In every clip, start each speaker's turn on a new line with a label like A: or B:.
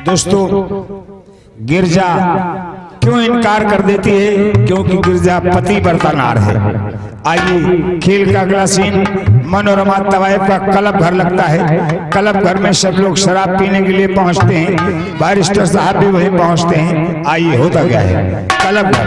A: दोस्तों गिरजा क्यों इनकार कर देती है? क्योंकि गिरजा पति बरतनार है। आइए खेल का अगला सीन मनोरमा तवायफ का क्लब घर लगता है। क्लब घर में सब लोग शराब पीने के लिए पहुंचते हैं, बैरिस्टर साहब भी वहीं पहुंचते हैं। आइए होता क्या है क्लब घर।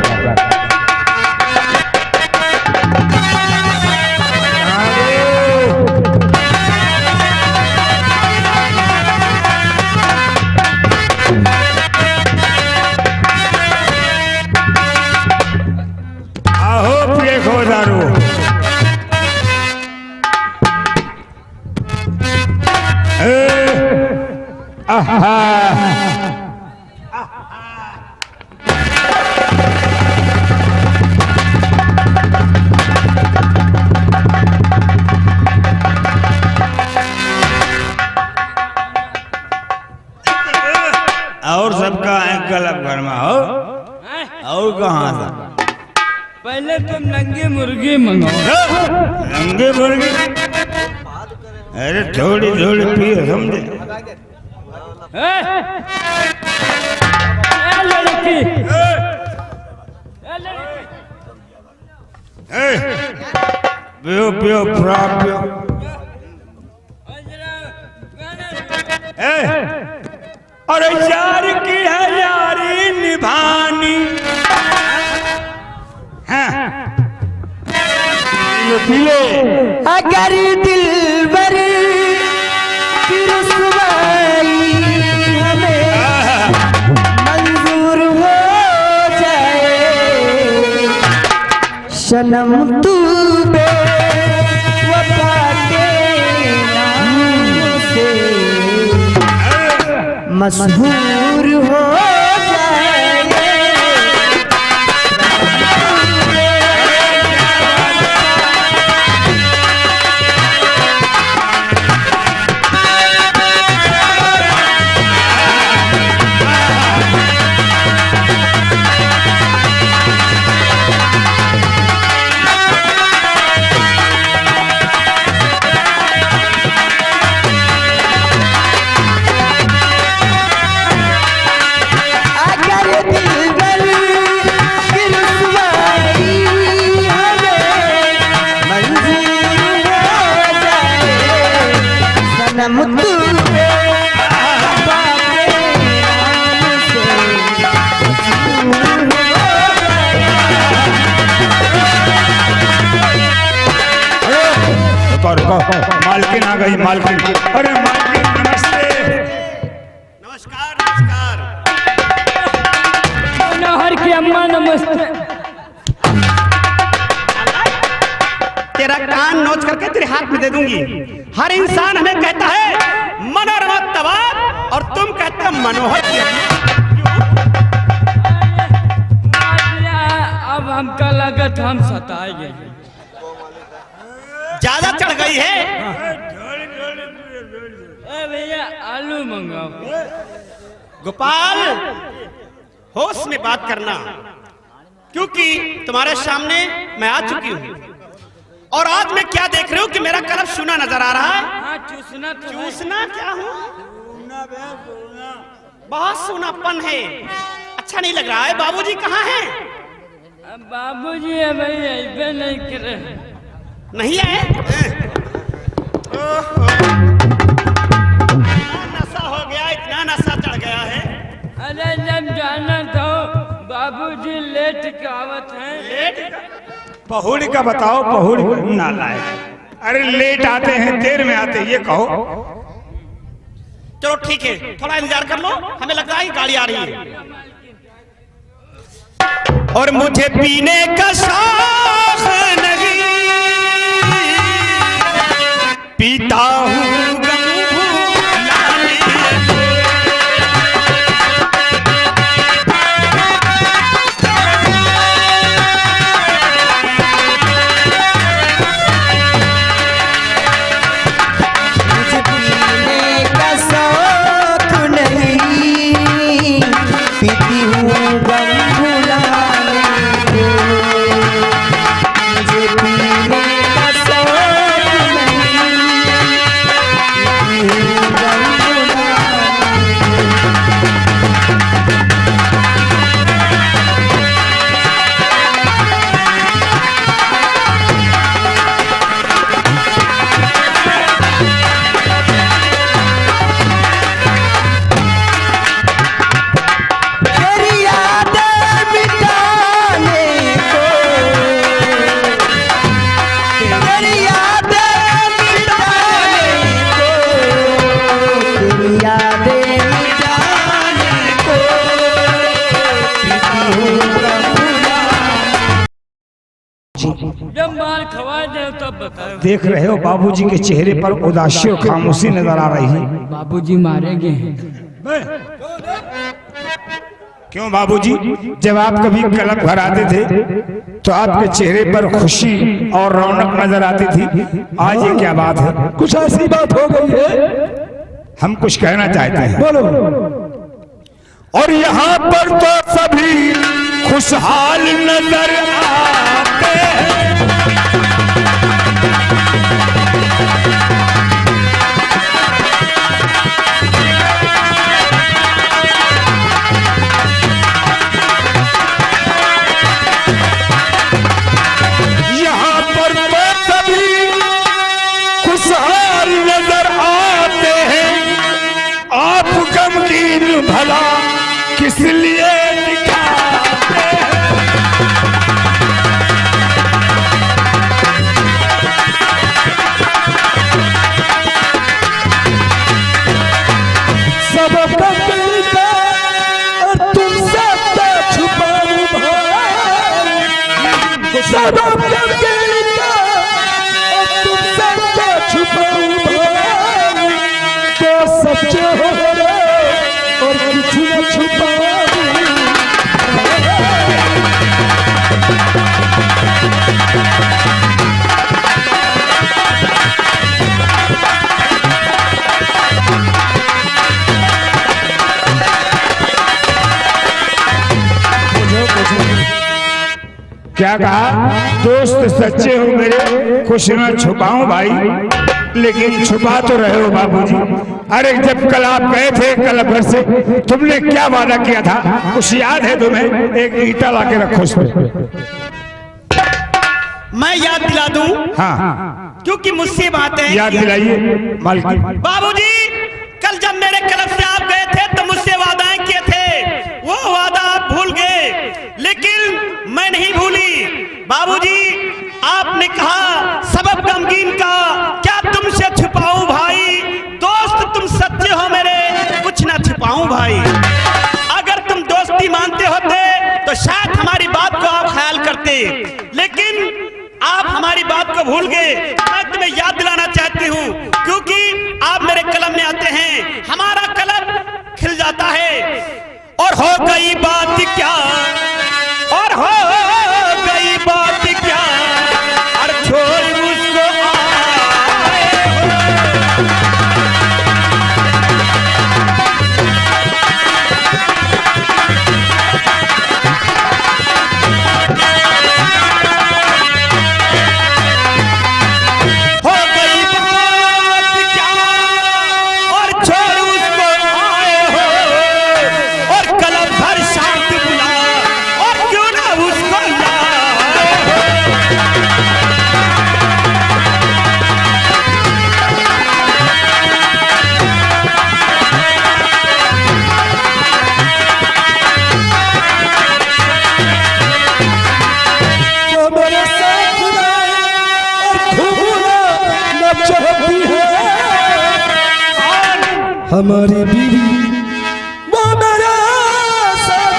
B: और सबका है क्लब घर में हो और कहाँ था?
C: पहले तुम नंगे मुर्गी मंगाओ।
B: नंगे मुर्गी? अरे थोड़ी थोड़ी पियो समझे।
C: लड़की
B: पियो पियो फ्राक पियो। अरे यार की है यारी निभानी।
D: अगर दिलबर की रुसवाई हमें मंजूर हो जाए, सनम तू बेवफा के नाम से मशहूर हो
A: मालकिन आ गई। मालकिन, अरे मालकिन नमस्ते।
B: नमस्कार नमस्कार।
C: मनोहर की अम्मा नमस्ते।
E: तेरा कान नोच करके तेरे हाथ में दे दूंगी। हर इंसान हमें कहता है मनोरमा तवायफ और तुम कहते हो मनोहर की
C: अब हमका लगत हम सताएंगे।
E: ज्यादा चढ़ गई है।
C: भैया आलू मंगाओ।
E: गोपाल होश में बात करना, क्योंकि तुम्हारे सामने मैं आ चुकी हूँ और आज मैं क्या देख रही हूँ कि मेरा क्लब सुना नजर आ रहा है।
C: हाँ चूसना तो
E: चूसना क्या हूँ? बहुत सुनापन है, अच्छा नहीं लग रहा है। बाबूजी कहाँ हैं?
C: बाबूजी है भाई, ऐसे नहीं करे
E: नहीं है। नशा हो गया, इतना नशा चढ़ गया है।
C: अरे जब जाना तो बाबूजी लेट के आवत है।
E: लेट
A: पहुड़ का बताओ, पहुड़ ना लाए। अरे लेट आते हैं, देर में आते हैं, ये कहो।
E: चलो ठीक है, थोड़ा इंतजार कर लो, हमें लगता है गाड़ी आ रही है। और मुझे पीने का शौक नहीं, पीता हूँ गम भुलाने को।
D: मुझे पीने का शौक नहीं, पीती हूँ गम भुलाने को। मुझे पीने का शौक नहीं,
A: देख रहे हो बाबूजी के चेहरे पर उदासी और खामोशी नजर आ रही है।
C: बाबूजी मारे गए हैं।
A: क्यों बाबूजी, जब आप कभी कलम भराते थे तो आपके चेहरे पर खुशी और रौनक नजर आती थी, आज ये क्या बात है?
F: कुछ ऐसी बात हो गई है,
A: हम कुछ कहना चाहते हैं।
F: बोलो।
A: और यहाँ पर तो सभी खुशहाल नजर आते हैं। यहाँ पर तो सभी खुशहाल नजर आते हैं। आप गमगीन भला किस लिए दिखाते हैं?
F: सब का तुम सबका छुपाऊं भाई, सब का तुम सबका छुपाऊं भाई, तो सच्चे हो और कुछ न छुपाऊं।
A: क्या कहा? दोस्त सच्चे हो मेरे, कुछ न छुपाऊं भाई, लेकिन छुपा तो रहे हो बाबूजी। अरे जब कल आप गए थे क्लब घर से, तुमने क्या वादा किया था? कुछ याद है तुम्हें? एक ईंटा ला के रखो उस पे।
E: मैं याद दिला दूं,
A: हाँ
E: क्योंकि मुझसे बातें
A: याद दिलाइए मालकिन।
E: बाबूजी, कल जब मेरे क्लब से आप गए थे तो मुझसे वादाएं किए थे, वो वादा आप भूल गए, लेकिन मैं नहीं भूली। बाबूजी, आपने कहा सबब गमगीन का क्या तुमसे छुपाऊं भाई, दोस्त तुम सच्चे हो मेरे, कुछ ना छुपाऊं भाई। अगर तुम दोस्ती मानते होते तो शायद हमारी बात को आप ख्याल करते, लेकिन आप हमारी बात को भूल गए। मैं तुम्हें याद दिलाना चाहती हूँ, क्योंकि आप मेरे कलम में आते हैं, हमारा कलम खिल जाता है। और हो गई बात क्या, और हो गई बात क्या, और छोड़ उसको आए हो गई बात क्या, और छोड़ उसको आए हो, और कलम भर शांत बुला, और क्यों ना उसको लाए हो।
F: जो मेरे साथ रहे और घूमना न चाहती है, हमारी बीवी वो मेरे साथ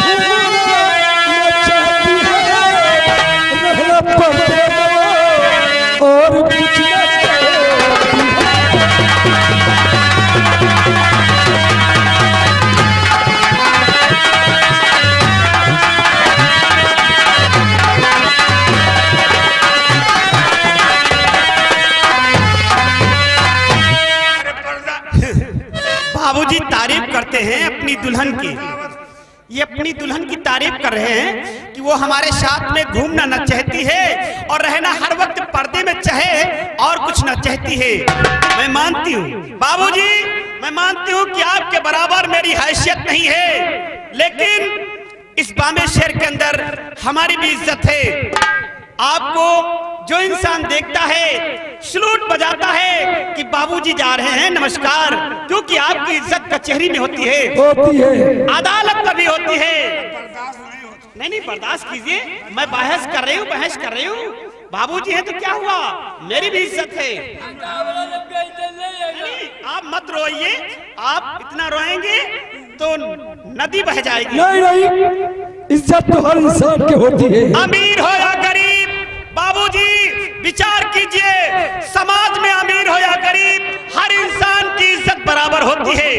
F: घूमना न चाहती है, रहना पर्दे में और कुछ न चाहती है।
E: बाबूजी तारीफ करते हैं अपनी दुल्हन की, ये अपनी दुल्हन की तारीफ कर रहे हैं कि वो हमारे साथ में घूमना न चाहती है और रहना हर वक्त पर्दे में चाहे और कुछ न चाहती है। मैं मानती हूँ बाबूजी, मैं मानती हूँ कि आपके बराबर मेरी हैसियत नहीं है, लेकिन इस बामे शहर के अंदर हमारी भी इज्जत है। आपको जो इंसान देखता है सलूट बजाता है कि बाबूजी जा रहे हैं नमस्कार, क्योंकि आपकी इज्जत कचहरी में होती है, अदालत में भी होती है। नहीं बर्दाश्त कीजिए, मैं बहस कर रही हूँ, बहस कर रही हूँ। बाबूजी हैं तो क्या हुआ, मेरी भी इज्जत है। आप मत रोइए, आप इतना रोएंगे तो नदी बह जाएगी।
F: नहीं, इज्जत तो हर इंसान की होती है।
E: अमीर हो या गरीब, बाबूजी विचार कीजिए, समाज में अमीर हो या गरीब, हर इंसान की इज्जत बराबर होती है।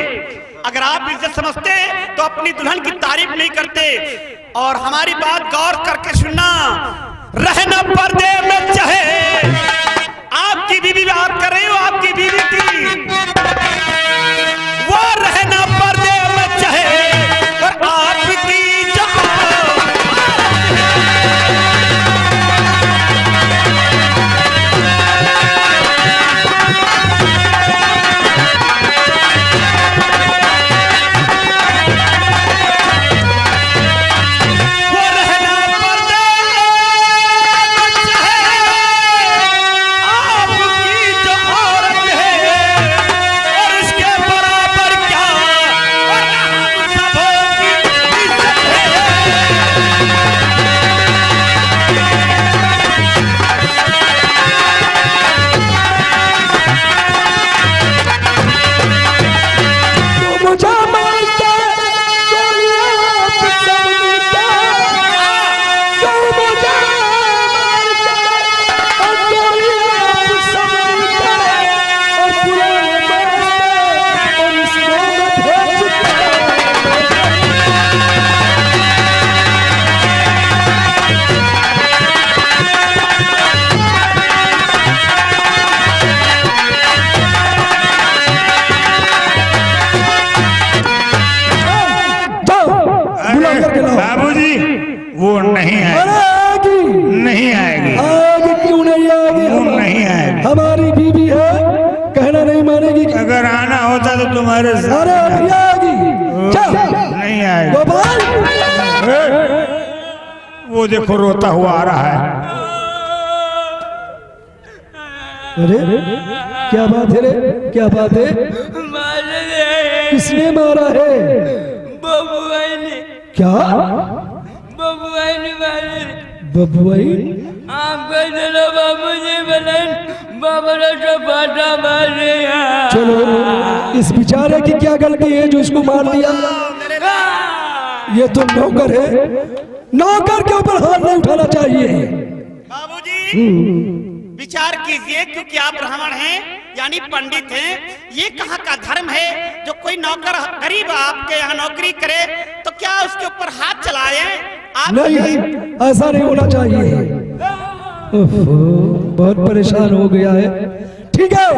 E: अगर आप इज्जत समझते तो अपनी दुल्हन की तारीफ नहीं करते। और हमारी बात गौर करके सुनना, रहना पर्दे में चाहे, आपकी बीवी बात कर रही हो, आपकी बीवी की, वो रहना पर्दे में चाहे, और आपकी
A: बाबूजी वो नहीं आएगी, नहीं आएगी।
F: आगे क्यों नहीं आएगी?
A: वो नहीं आएगी।
F: हमारी बीवी है, कहना नहीं मानेगी।
A: अगर आना होता तो तुम्हारे
F: अरे नहीं आएगी।
A: नहीं आएगी।
F: गोपाल,
A: वो देखो रोता हुआ आ रहा है।
F: अरे क्या बात है रे, क्या बात है? किसने मारा है?
C: बबुआई ने।
F: क्या?
C: बबुआई ने मारे।
F: बबुआई?
C: आपका चलो बाबूजी बलन बाबरा चपाटा मारे।
F: चलो, इस बेचारे की क्या गलती है जो इसको मार दिया? ये तो नौकर है, नौकर के ऊपर हाथ नहीं उठाना चाहिए।
E: बाबूजी विचार कीजिए, क्योंकि आप ब्राह्मण हैं यानी पंडित हैं, ये कहाँ का धर्म है जो कोई नौकर गरीब आपके यहाँ नौकरी करे तो क्या उसके ऊपर हाथ चलाए? आप
F: नहीं, ऐसा नहीं होना चाहिए। ओहो, बहुत परेशान हो गया है। ठीक है,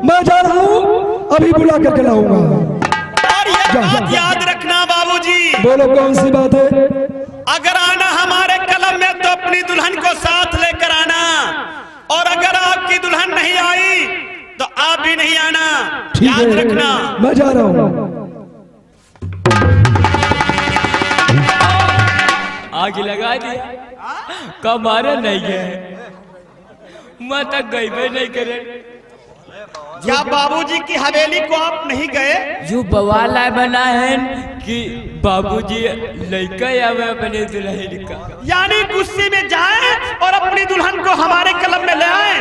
F: मैं जा रहा हूँ, अभी बुला करके लाऊंगा।
E: और ये बात याद रखना बाबूजी।
F: बोलो, कौन सी बात है?
E: अगर आना हमारे कलम में तो अपनी दुल्हन को साथ लेकर आना, और अगर आपकी दुल्हन नहीं आई तो आप भी नहीं आना, याद रखना।
F: मैं जा रहा हूँ।
C: आग लगा दिया, कब मारे नहीं गए, मैं तक गई भी नहीं करे।
E: क्या बाबूजी की हवेली को आप नहीं गए?
C: जो बवाला बना है कि बाबूजी लड़का आवे अपने दुल्हन का,
E: यानी गुस्से में जाए और अपनी दुल्हन को हमारे कलम में ले आए।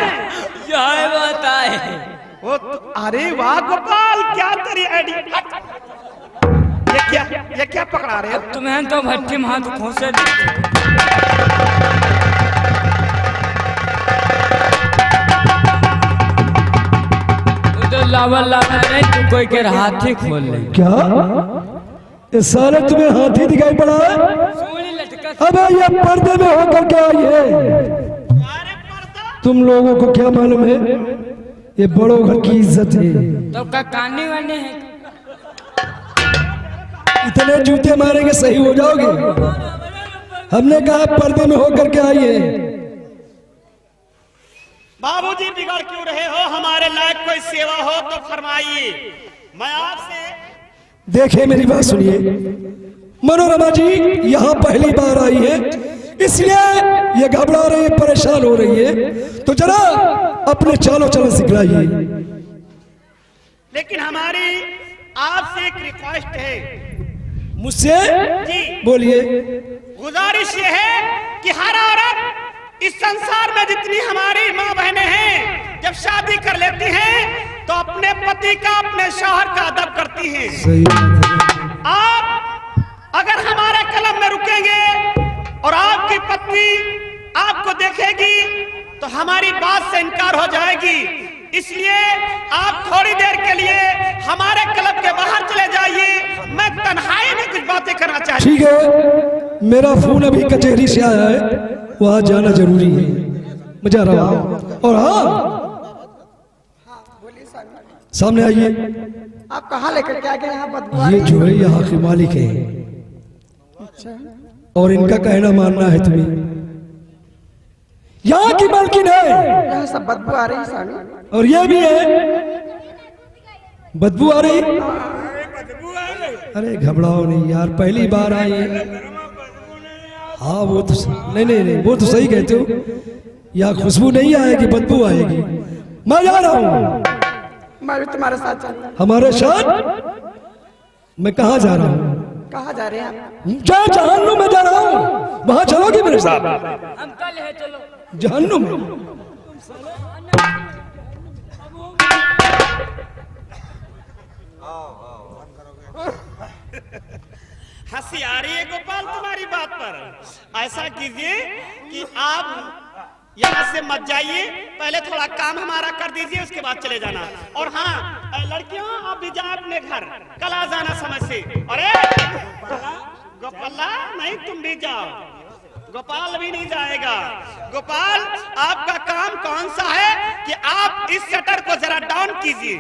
C: यह बात है।
E: वो अरे वाह गोपाल, क्या तेरी आइडिया। ये क्या पकड़ा रहे हो?
C: तुम्हें तो भट्टी में हाथ खोसे दे। तो लावा नहीं तो कोई के हाथी खोल ले।
F: क्या ये सारे तुम्हें हाथी दिखाई पड़ा है? अबे ये पर्दे में होकर क्या आई है? तुम लोगों को क्या मालूम है, ये बड़ों घर की इज्जत है।
C: तो का काने वाने हैं?
F: इतने जूते मारेंगे सही हो जाओगे? हमने कहा पर्दे में होकर के आई है।
E: बाबूजी बिगड़ क्यों रहे हो? हमारे लायक कोई सेवा हो तो फरमाइए। मैं आपसे
F: देखिए, मेरी बात सुनिए। मनोरमा जी यहाँ पहली बार आई है, इसलिए ये घबरा रही है, परेशान हो रही है। तो जरा अपने चालो चलन सिखलाइए।
E: लेकिन हमारी आपसे एक रिक्वेस्ट है।
F: मुझसे?
E: जी
F: बोलिए।
E: गुजारिश ये है कि हर औरत इस संसार में जितनी हमारी माँ बहनें हैं, जब शादी कर लेती हैं तो अपने पति का, अपने शौहर का अदब करती हैं।
F: सही।
E: आप अगर हमारे कलम में रुकेंगे और आपकी पत्नी आपको देखेगी तो हमारी बात से इनकार हो जाएगी। इसलिए आप थोड़ी देर के लिए हमारे क्लब के बाहर चले जाइए। मैं तन्हाई में कुछ बातें करना चाहती
F: ठीक है, मेरा फोन अभी कचहरी से आया है, वहां जाना जरूरी है, मैं जा रहा हूं। और हाँ, सामने आइए।
D: आप कहाँ लेकर के आ गए? यहाँ बदबू आ
F: ये
D: रही
F: जो है यहाँ के मालिक है और इनका कहना मानना है तुम्हें। यहाँ की मालकिन है
D: यहाँ सब बदबू आ रही है स्वामी।
F: और ये भी है, बदबू आ रही। अरे घबराओ नहीं यार, पहली बार आई है। हाँ वो तो नहीं नहीं नहीं, वो तो सही कहते हो। यहाँ खुशबू नहीं आएगी, बदबू आएगी। मैं जा रहा हूँ।
D: मैं भी तुम्हारे साथ चलता हूँ।
F: हमारे साथ? मैं कहाँ जा रहा हूँ?
D: कहाँ जा रहे हैं आप?
F: जहन्नुम में जा रहा हूँ, वहां चलोगी मेरे साथ?
C: हम कल है, चलो।
F: जहन्नुम?
E: हंसी आ रही है गोपाल तुम्हारी बात पर। ऐसा कीजिए कि आप यहाँ से मत जाइए, पहले थोड़ा काम हमारा कर दीजिए, उसके बाद चले जाना। और हाँ लड़कियों, आप भी जाओ अपने घर, कल आ जाना समय से। अरे गोपाला नहीं, तुम भी जाओ। गोपाल भी नहीं जाएगा। गोपाल, आपका काम कौन सा है कि आप इस शटर को जरा डाउन कीजिए,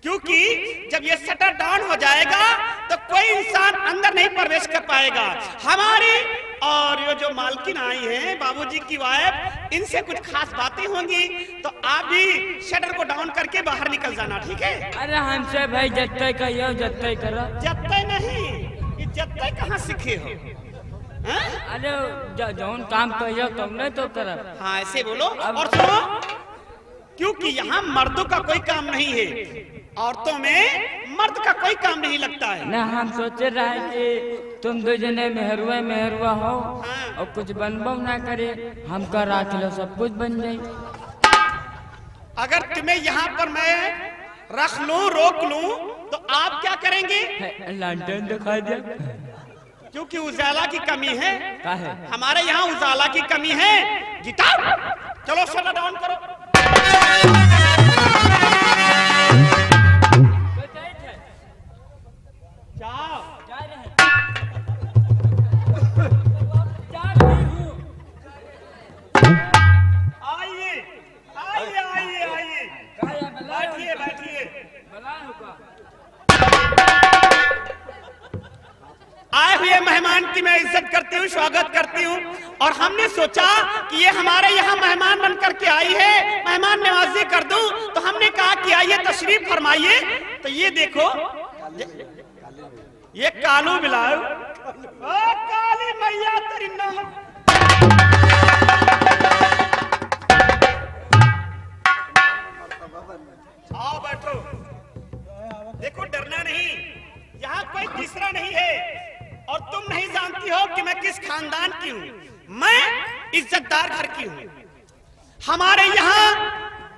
E: क्योंकि जब ये शटर डाउन हो जाएगा तो कोई इंसान अंदर नहीं प्रवेश कर पाएगा। हमारी और ये जो मालकिन आई हैं, बाबूजी की वाइफ, इनसे कुछ खास बातें होंगी, तो आप भी शटर को डाउन करके बाहर निकल जाना, ठीक है?
C: अरे हमसे भाई जत्ते कहियो, जत्ते करो।
E: जत्ते नहीं, ये जत्ते कहाँ सीखे हो?
C: अरे जौन काम कहियो तुमने तो करब।
E: हाँ ऐसे बोलो। और सुनो, क्योंकि यहाँ मर्दों का कोई काम नहीं है, औरतों में मर्द का कोई काम नहीं लगता है
C: ना। हम सोचे रहे कि तुम दो जने मेहरुआ हो और कुछ बनबो ना करे, हमका राख लो, सब कुछ बन जाए।
E: अगर तुम्हें यहाँ पर मैं रख लूं, रोक लूं, तो आप क्या करेंगे?
C: लालटेन दिखा दिया,
E: क्योंकि उजाला की कमी है।
C: का है?
E: हमारे यहाँ उजाला की कमी है। गिटार, चलो शटर डाउन करो। जाओ। आइए आइए आइए आइए, बैठिए बैठिए। आए हुए मेहमान की मैं इज्जत करती हूँ, स्वागत करती हूँ। और हमने सोचा कि ये हमारे यहाँ मेहमान बन करके आई है, मेहमान नवाजी कर दूं, तो हमने कहा कि आइए तशरीफ फरमाइए। तो ये देखो, ये कालू बिलाव, ओ काली मैया तेरी नाम। आओ बैठो। देखो डरना नहीं, यहाँ कोई तीसरा नहीं है। और तुम नहीं जानती हो कि मैं किस खानदान की हूँ। मैं इज्जतदार घर की हूँ। हमारे यहाँ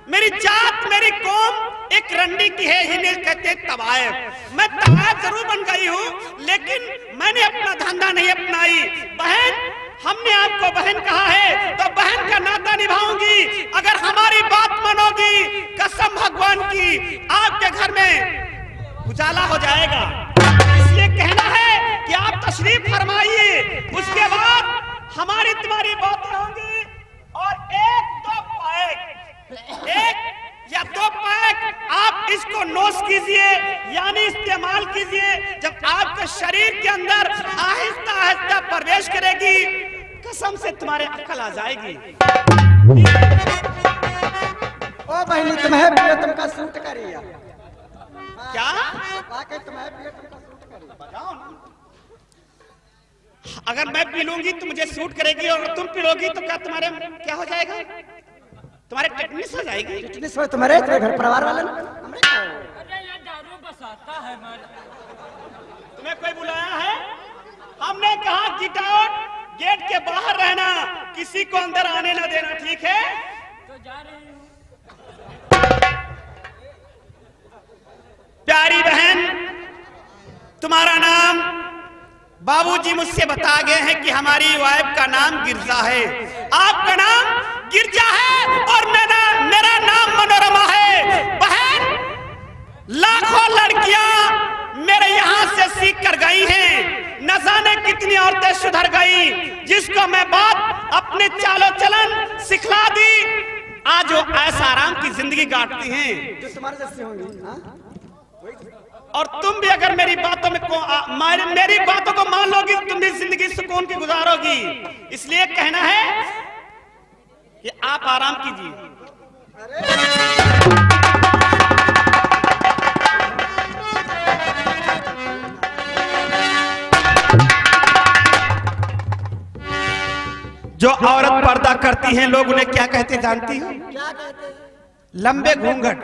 E: मेरी जात, मेरी कौम एक रंडी की है, जिन्हें कहते हैं तवायफ। मैं तवायफ जरूर बन गई हूँ, लेकिन मैंने अपना धंधा नहीं अपनाई। बहन, हमने आपको बहन कहा है तो बहन का नाता निभाऊंगी। अगर हमारी बात मानोगी, कसम भगवान की, आपके घर में उजाला हो जाएगा। इसलिए कहना है कि आप तशरीफ फरमाइए, उसके बाद हमारी तुम्हारी बातें होंगी। और एक या दो पैक आप इसको नोश कीजिए, यानी इस्तेमाल कीजिए। जब आपके शरीर के अंदर आहिस्ता आहिस्ता प्रवेश करेगी, कसम से तुम्हारे अकल आ जाएगी।
D: ओ बहनी, तुम्हें तुमका सूट करिए
E: क्या?
D: तुम्हें सूट करिए,
E: बताओ ना। अगर मैं पी लूंगी तो मुझे सूट करेगी, और तुम पी लोगी तो क्या तुम्हारे क्या हो जाएगा? तुम्हारे टेटनिस हो जाएगी।
D: टेटनिस हो तुम्हारे घर परिवार वाले ना?
C: अरे ये दारू बसाता है
E: तुम्हें कोई बुलाया है? हमने कहा गेट आउट, गेट के बाहर रहना, किसी को अंदर आने ना देना, ठीक है?
C: तो जा रही हूँ।
E: प्यारी बहन, तुम्हारा नाम बाबूजी मुझसे बता गए हैं कि हमारी वाइफ का नाम गिरजा है, आपका नाम गिरजा है और मेरा नाम मनोरमा है। बहन, लाखों लड़कियां मेरे यहाँ से सीख कर गई हैं, न जाने कितनी औरतें सुधर गई, जिसको मैं बात अपने चालो चलन सिखला दी, आज वो ऐसा आराम की जिंदगी काटती हैं।
D: जो तुम्हारे जैसे होंगी, हाँ?
E: और तुम भी अगर मेरी बातों में मेरी बातों को मान लोगी, तुम भी जिंदगी सुकून की गुजारोगी। इसलिए कहना है कि आप आराम कीजिए। जो औरत पर्दा करती हैं, लोग उन्हें क्या कहते जानती हो?
D: क्या कहते हैं?
E: लंबे घूंघट।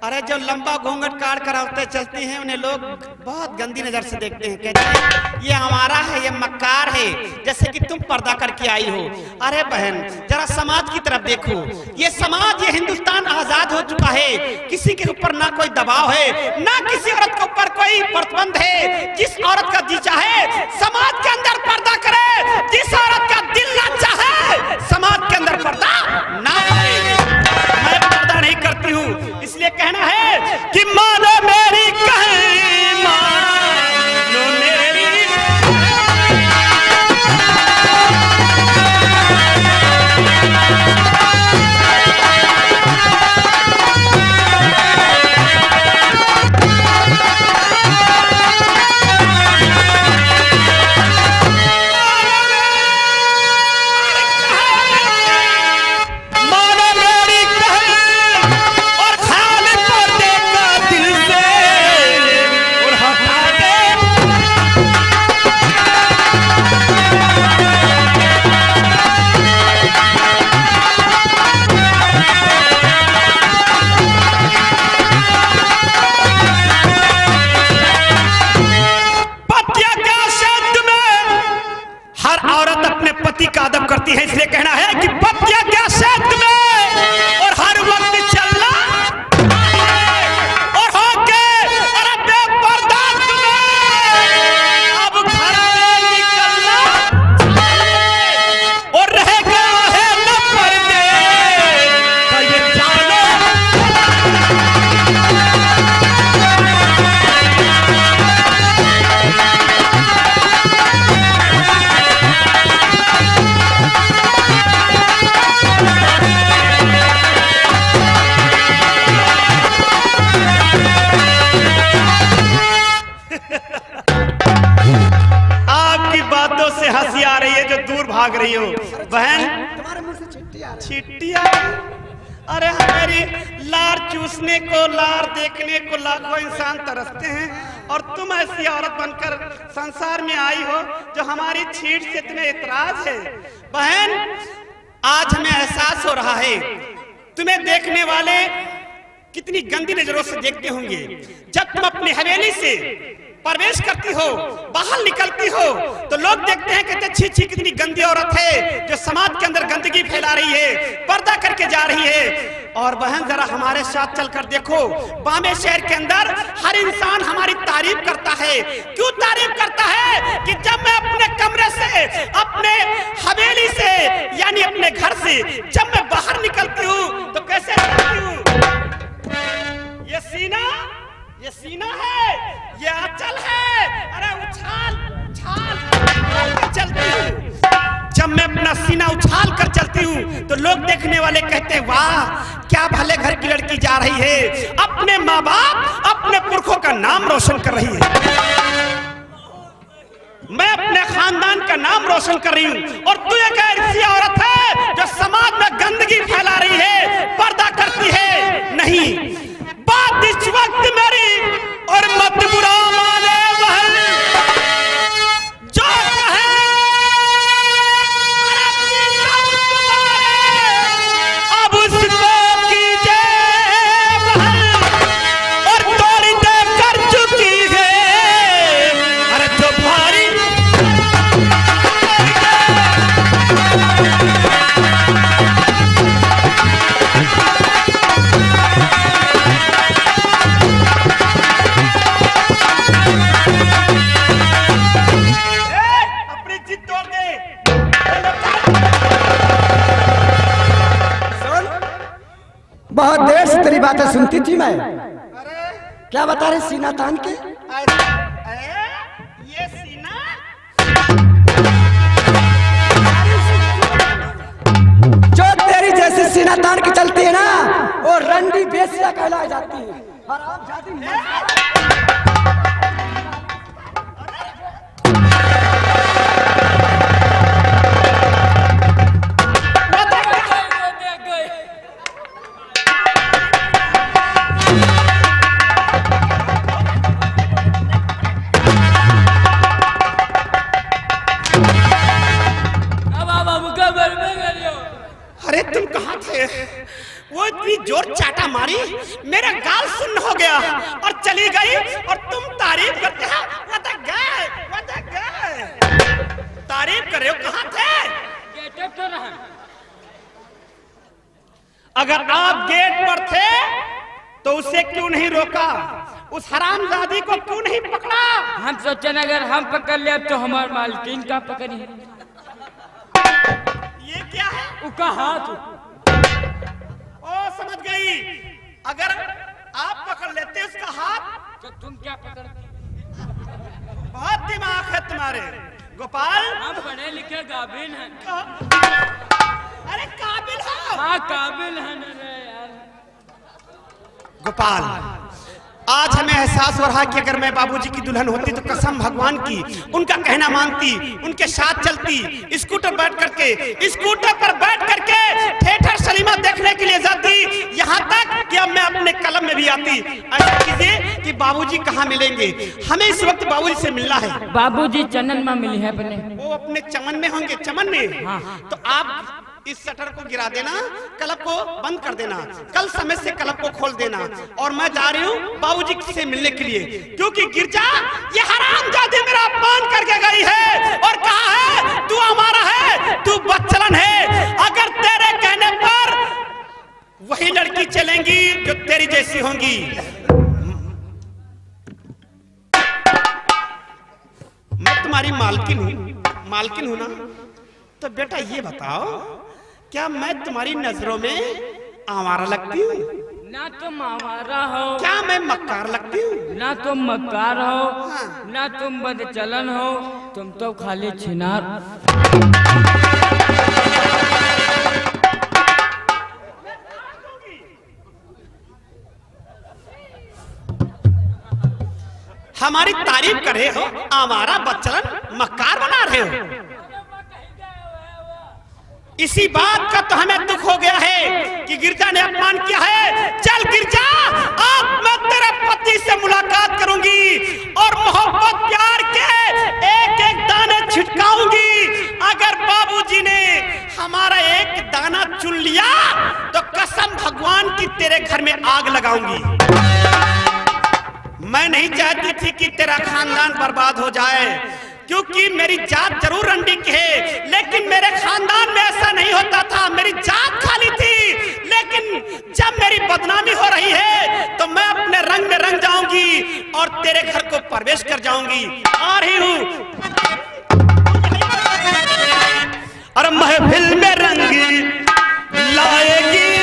E: अरे जो लंबा घूंघट काट कर औरतें चलती हैं, उन्हें लोग बहुत गंदी नजर से देखते हैं, कहते हैं ये हमारा है, ये मक्कार है, जैसे कि तुम पर्दा करके आई हो। अरे बहन, जरा समाज की तरफ देखो, ये समाज, ये हिंदुस्तान आजाद हो चुका है, किसी के ऊपर ना कोई दबाव है, ना किसी औरत के ऊपर कोई प्रतिबंध है। जिस औरत का जी चाहे समाज के अंदर पर्दा करे, जिस औरत का दिल ना चाहे समाज के अंदर पर्दा ना करे। मैं पर्दा नहीं करती हूँ, इसलिए कहना है कि मानो मेरी कहे, मानो मेरी। पति का अदब करती है, इसलिए कहना है कि पतिया क्या क्षेत्र में और हर वक्त चलना और होके अरे बेपर्दा अब घर से निकलना और रहेगा है न पर्दे का ये जानो। आपकी बातों से हंसी आ रही है जो दूर भाग रही हो। बहन,
D: तुम्हारे मुंह से चिट्ठी आ रही है।
E: चिट्ठी आ रही है? अरे हमारी लार चूसने को, लार देखने को लाखों इंसान तरसते हैं, और तुम ऐसी औरत बनकर संसार में आई हो जो हमारी छीट से तुम्हें इतराज है। बहन, आज हमें एहसास हो रहा है, तुम्हें देखने वाले कितनी गंदी नजरों से देखते होंगे। जब तुम अपनी हवेली से प्रवेश करती हो, बाहर निकलती हो, तो लोग देखते हैं, कहते छी छी कितनी गंदी औरत है जो समाज के अंदर गंदगी फैला रही है, पर्दा करके जा रही है। और बहन, जरा हमारे साथ चलकर देखो, बामे शहर के अंदर हर इंसान हमारी तारीफ करता है। क्यों तारीफ करता है? कि जब मैं अपने कमरे से, अपने हवेली से, यानी अपने घर से जब मैं बाहर निकलती हूँ तो कैसे निकलती हूँ? ये सीना है, ये आंचल है, अरे उछाल कर चलती हूँ। जब मैं अपना सीना उछाल कर चलती हूँ तो लोग देखने वाले कहते हैं, वाह क्या भले घर की लड़की जा रही है, अपने माँ बाप, अपने पुरखों का नाम रोशन कर रही है, मैं अपने खानदान का नाम रोशन कर रही हूँ। और तू एक ऐसी औरत है जो समाज में गंदगी फैला रही है, पर्दा करती है। नहीं, बात इस वक्त मेरी और मत बुरा माने बहन, जो कहे अब उसको कीजिए बहन, और तोड़ी दे कर चुकी है, अरे जो भारी
D: बातें सुनती थी मैं। क्या बता रहे सीना तान के?
E: ये सीना
D: जो तेरी जैसी सीना तान के चलती है ना, वो रंडी बेसिया कहलाई जाती है।
E: अरे तुम कहाँ थे? वो इतनी जोर चाटा मारी, मेरा गाल सुन्न हो गया और चली गई, और तुम तारीफ करते हो। तारीफ कर रहे हो, कहाँ थे?
C: तो रहा।
E: अगर आप गेट पर थे तो उसे क्यों नहीं रोका? उस हरामजादी को क्यों नहीं पकड़ा?
C: हम सोचे न अगर हम पकड़ ले तो हमारे मालकिन का पकड़ी।
E: ये क्या है?
C: उसका हाथ।
E: ओ समझ गई, अगर आप पकड़ लेते उसका हाथ
C: तो तुम क्या पकड़ते?
E: बहुत दिमाग है तुम्हारे गोपाल।
C: हम पढ़े लिखे काबिल हैं।
E: अरे काबिल हो?
C: हाँ काबिल हैं यार।
E: गोपाल, आज हमें एहसास हो रहा है कि अगर मैं बाबूजी की दुल्हन होती तो कसम भगवान की उनका कहना मानती, उनके साथ चलती, स्कूटर पर बैठ करके थिएटर सलीमा देखने के लिए जाती, यहाँ तक कि अब मैं अपने कलम में भी आती। ऐसा कीजिए कि बाबूजी कहाँ मिलेंगे, हमें इस वक्त बाबूजी से मिलना है।
C: बाबूजी चंदन में मिली है अपने।
E: वो अपने चमन में होंगे, चमन में।
C: हाँ।
E: तो आप इस शटर को गिरा देना, क्लब को बंद कर देना, कल समय से क्लब को खोल देना, और मैं जा रही हूँ बाबूजी से मिलने के लिए, क्योंकि गिरजा ये हरामजादी मेरा अपमान करके गई है और कहा है तू हमारा है, तू बच्चलन है। अगर तेरे कहने पर वही लड़की चलेंगी जो तेरी जैसी होंगी। मैं तुम्हारी मालकिन हूं ना, तो बेटा ये बताओ, क्या मैं तुम्हारी नजरों में आवारा लगती हूँ?
C: ना तुम आवारा हो,
E: क्या मैं मक्कार लगती हूँ?
C: ना तुम मक्कार हो, ना तुम बदचलन हो, तुम तो खाली छिनार।
E: हमारी तारीफ कर रहे हो, आवारा बदचलन मक्कार बना रहे हो। इसी बात का तो हमें दुख हो गया है कि गिरजा ने अपमान किया है। चल गिरजा, आज मैं तेरे पति से मुलाकात करूंगी और मोहब्बत प्यार के एक एक दाने छिटकाऊंगी। अगर बाबूजी ने हमारा एक दाना चुन लिया तो कसम भगवान की तेरे घर में आग लगाऊंगी। मैं नहीं चाहती थी कि तेरा खानदान बर्बाद हो जाए, क्योंकि मेरी जात जरूर रंडी की है, लेकिन मेरे खानदान में ऐसा नहीं होता था। मेरी जात खाली थी, लेकिन जब मेरी बदनामी हो रही है तो मैं अपने रंग में रंग जाऊंगी और तेरे घर को प्रवेश कर जाऊंगी। आ रही हूं और महफिल में रंग लाएगी